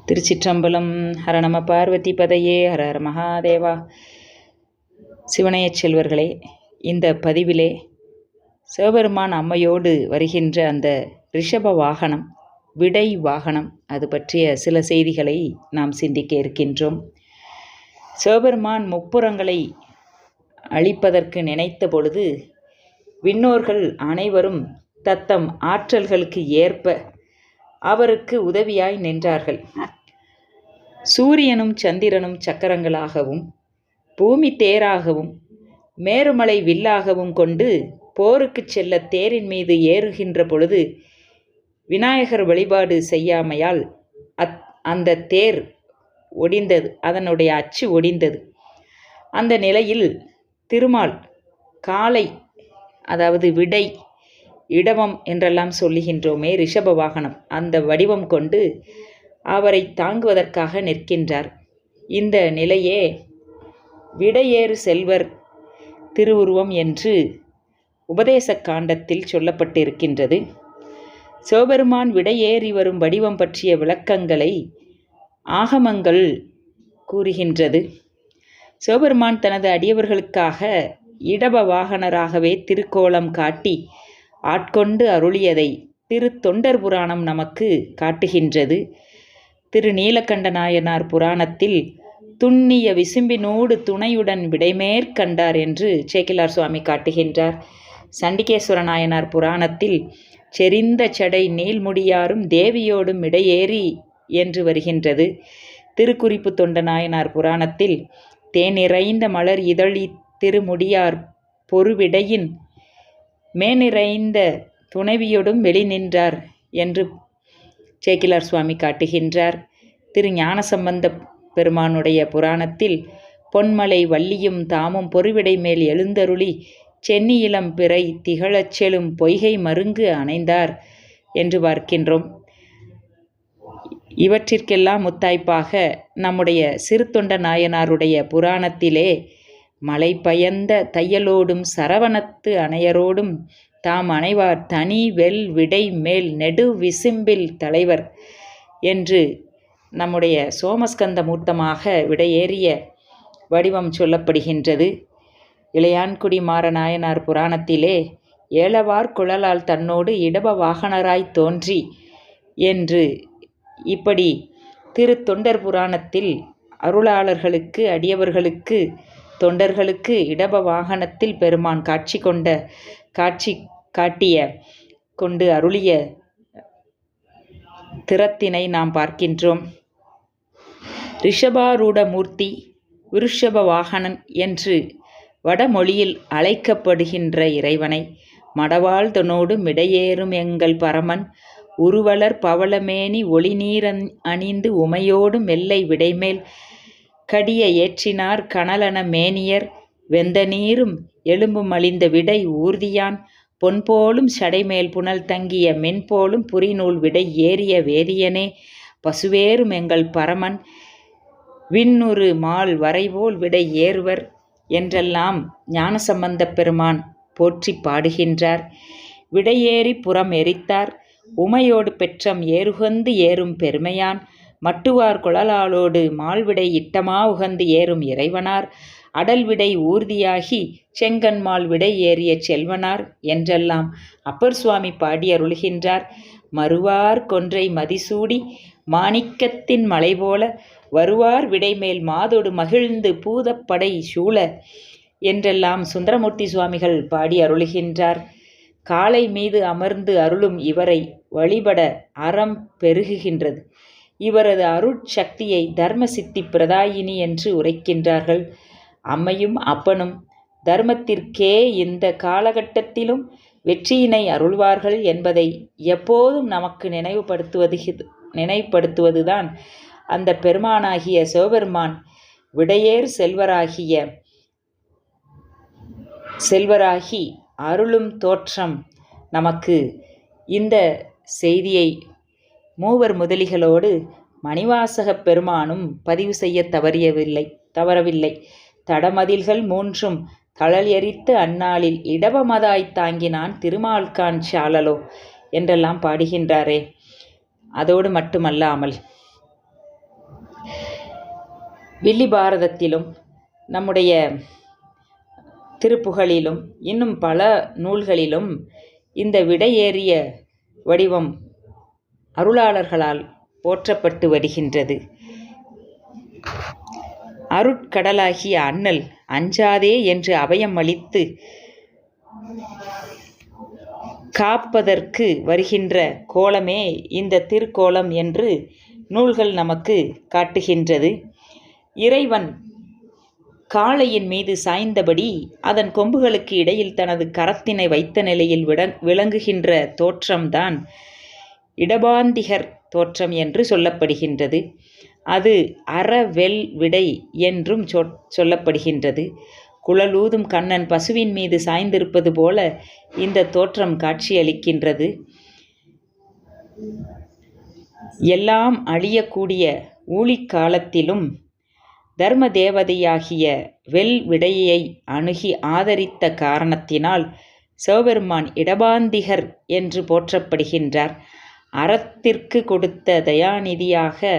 திருச்சிற்றம்பலம். ஹர நம பார்வதி பதையே. ஹர ஹர மகாதேவா. சிவனையச் செல்வர்களே, இந்த பதிவிலே சிவபெருமான் அம்மையோடு வருகின்ற அந்த ரிஷப வாகனம், விடை வாகனம், அது பற்றிய சில செய்திகளை நாம் சிந்திக்க இருக்கின்றோம். சிவபெருமான் முப்புறங்களை அழிப்பதற்கு நினைத்த பொழுது விண்ணோர்கள் அனைவரும் தத்தம் ஆற்றல்களுக்கு ஏற்ப அவருக்கு உதவியாய் நின்றார்கள். சூரியனும் சந்திரனும் சக்கரங்களாகவும், பூமி தேராகவும், மேருமலை வில்லாகவும் கொண்டு போருக்கு செல்ல தேரின் மீது ஏறுகின்ற பொழுது விநாயகர் வழிபாடு செய்யாமையால் அந்த தேர் ஒடிந்தது, அதனுடைய அச்சு ஒடிந்தது. அந்த நிலையில் திருமால் காளை, அதாவது விடை, இடவம் என்றெல்லாம் சொல்லுகின்றோமே, ரிஷப வாகனம், அந்த வடிவம் கொண்டு அவரை தாங்குவதற்காக நிற்கின்றார். இந்த நிலையே விடையேறு செல்வர் திருவுருவம் என்று உபதேச காண்டத்தில் சொல்லப்பட்டிருக்கின்றது. சிவபெருமான் விடையேறி வரும் வடிவம் பற்றிய விளக்கங்களை ஆகமங்கள் கூறுகின்றது. சிவபெருமான் தனது அடியவர்களுக்காக இடப வாகனராகவே திருக்கோலம் காட்டி ஆட்கொண்டு அருளியதை திரு தொண்டர் புராணம் நமக்கு காட்டுகின்றது. திரு நீலகண்ட நாயனார் புராணத்தில் துண்ணிய விசும்பினோடு துணையுடன் விடைமேற்கண்டார் என்று சேக்கிலார் சுவாமி காட்டுகின்றார். சண்டிகேஸ்வர நாயனார் புராணத்தில் செறிந்த சடை நீள்முடியாரும் தேவியோடும் இடையேறி என்று வருகின்றது. திருக்குறிப்பு தொண்ட நாயனார் புராணத்தில் தேனிறைந்த மலர் இதழி திருமுடியார் பொறுவிடையின் மேனிறைந்த துணைவியோடும் வெளி நின்றார் என்று சேக்கிலார் சுவாமி காட்டுகின்றார். திரு ஞானசம்பந்த பெருமானுடைய புராணத்தில் பொன்மலை வள்ளியும் தாமும் பொறுவிடை மேல் எழுந்தருளி சென்னி இளம் பிறை திகழச் செலும் பொய்கை மருங்கு அணைந்தார் என்று பார்க்கின்றோம். இவற்றிற்கெல்லாம் முத்தாய்ப்பாக நம்முடைய சிறுத்தொண்ட நாயனாருடைய புராணத்திலே மலை பயந்த தையலோடும் சரவணத்து அணையரோடும் தாம் அணைவார் தனி வெல் விடை மேல் நெடு விசும்பில் தலைவர் என்று நம்முடைய சோமஸ்கந்த மூர்த்தமாக விடையேறிய வடிவம் சொல்லப்படுகின்றது. இளையான்குடி மாறநாயனார் புராணத்திலே ஏலவார் குழலால் தன்னோடு இடப வாகனராய் தோன்றி என்று இப்படி திரு தொண்டர் புராணத்தில் அருளாளர்களுக்கு, அடியவர்களுக்கு, தொண்டர்களுக்கு இடப வாகனத்தில் பெருமான் காட்சி காட்டிய கொண்டு அருளிய திறத்தினை நாம் பார்க்கின்றோம். ரிஷபாரூட மூர்த்தி, விருஷப வாகனன் என்று வடமொழியில் அழைக்கப்படுகின்ற இறைவனை மடவாள் தனோடு மிடையேறும் எங்கள் பரமன் உருவலர் பவளமேனி ஒளி நீர் அணிந்து உமையோடு மெல்லை விடைமேல் கடிய ஏற்றினார் கனலன மேனியர் வெந்த நீரும் எலும்பும் அழிந்த விடை ஊர்தியான் பொன்போலும் சடைமேல் புனல் தங்கிய மென்போலும் புரிநூல் விடை ஏறிய வேதியனே பசுவேறும் எங்கள் பரமன் விண்ணுறு மால் வரைபோல் விடை ஏறுவர் என்றெல்லாம் ஞானசம்பந்த பெருமான் போற்றி பாடுகின்றார். விடையேறி புறம் எரித்தார் உமையோடு பெற்றம் ஏறுகந்து ஏறும் பெருமையான் மட்டுவார் குழலாளோடு மால்விடை இட்டமா உகந்து ஏறும் இறைவனார் அடல்விடை ஊர்தியாகி செங்கன்மால் விடை ஏறிய செல்வனார் என்றெல்லாம் அப்பர் சுவாமி பாடி அருள்கின்றார். மறுவார் கொன்றை மதிசூடி மாணிக்கத்தின் மலை போல வருவார் விடைமேல் மாதொடு மகிழ்ந்து பூதப்படை சூழ என்றெல்லாம் சுந்தரமூர்த்தி சுவாமிகள் பாடி அருள்கின்றார். காளை மீது அமர்ந்து அருளும் இவரை வழிபட அறம் பெருகுகின்றது. இவரது அருட்சக்தியை தர்ம சித்தி பிரதாயினி என்று உரைக்கின்றார்கள். அம்மையும் அப்பனும் தர்மத்திற்கே இந்த காலகட்டத்திலும் வெற்றியினை அருள்வார்கள் என்பதை எப்போதும் நமக்கு நினைவுபடுத்துவதுதான் அந்த பெருமானாகிய சிவபெருமான் விடையேறு செல்வராகி அருளும் தோற்றம். நமக்கு இந்த செய்தியை மூவர் முதலிகளோடு மணிவாசகப் பெருமானும் பதிவு செய்ய தவறவில்லை. தடமதில்கள் மூன்றும் தழல் எரித்து அந்நாளில் இடபமதாய் தாங்கினான் திருமால்கான் சாலலோ என்றெல்லாம் பாடுகின்றாரே. அதோடு மட்டுமல்லாமல் வில்லி பாரதத்திலும் நம்முடைய திருப்புகழிலும் இன்னும் பல நூல்களிலும் இந்த விடையேறிய வடிவம் அருளாளர்களால் போற்றப்பட்டு வருகின்றது. அருட்கடலாகிய அண்ணல் அஞ்சாதே என்று அபயம் அளித்து காப்பதற்கு வருகின்ற கோலமே இந்த திருக்கோலம் என்று நூல்கள் நமக்கு காட்டுகின்றது. இறைவன் காளையின் மீது சாய்ந்தபடி அதன் கொம்புகளுக்கு இடையில் தனது கரத்தினை வைத்த நிலையில் விளங்குகின்ற தோற்றம்தான் இடபாந்திகர் தோற்றம் என்று சொல்லப்படுகின்றது. அது அறவெல் விடை என்றும் சொல்லப்படுகின்றது. குழலூதும் கண்ணன் பசுவின் மீது சாய்ந்திருப்பது போல இந்த தோற்றம் காட்சியளிக்கின்றது. எல்லாம் அழியக்கூடிய ஊழிக்காலத்திலும் தர்ம தேவதையாகிய வெல் விடையை அணுகி ஆதரித்த காரணத்தினால் சிவபெருமான் இடபாந்திகர் என்று போற்றப்படுகின்றார். அறத்திற்கு கொடுத்த தயாநிதியாக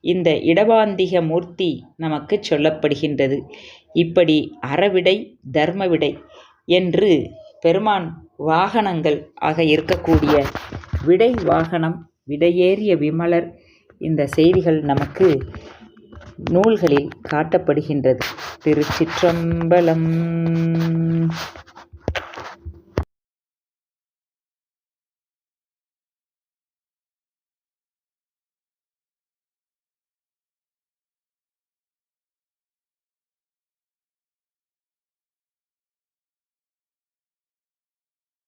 இந்த இடபாந்திக மூர்த்தி நமக்கு சொல்லப்படுகின்றது. இப்படி அறவிடை தர்மவிடை என்று பெருமான் வாகனங்கள் ஆக இருக்கக்கூடிய விடை வாகனம், விடையேறிய விமலர், இந்த செய்திகள் நமக்கு நூல்களில் காட்டப்படுகின்றது. திருச்சிற்றம்பலம்.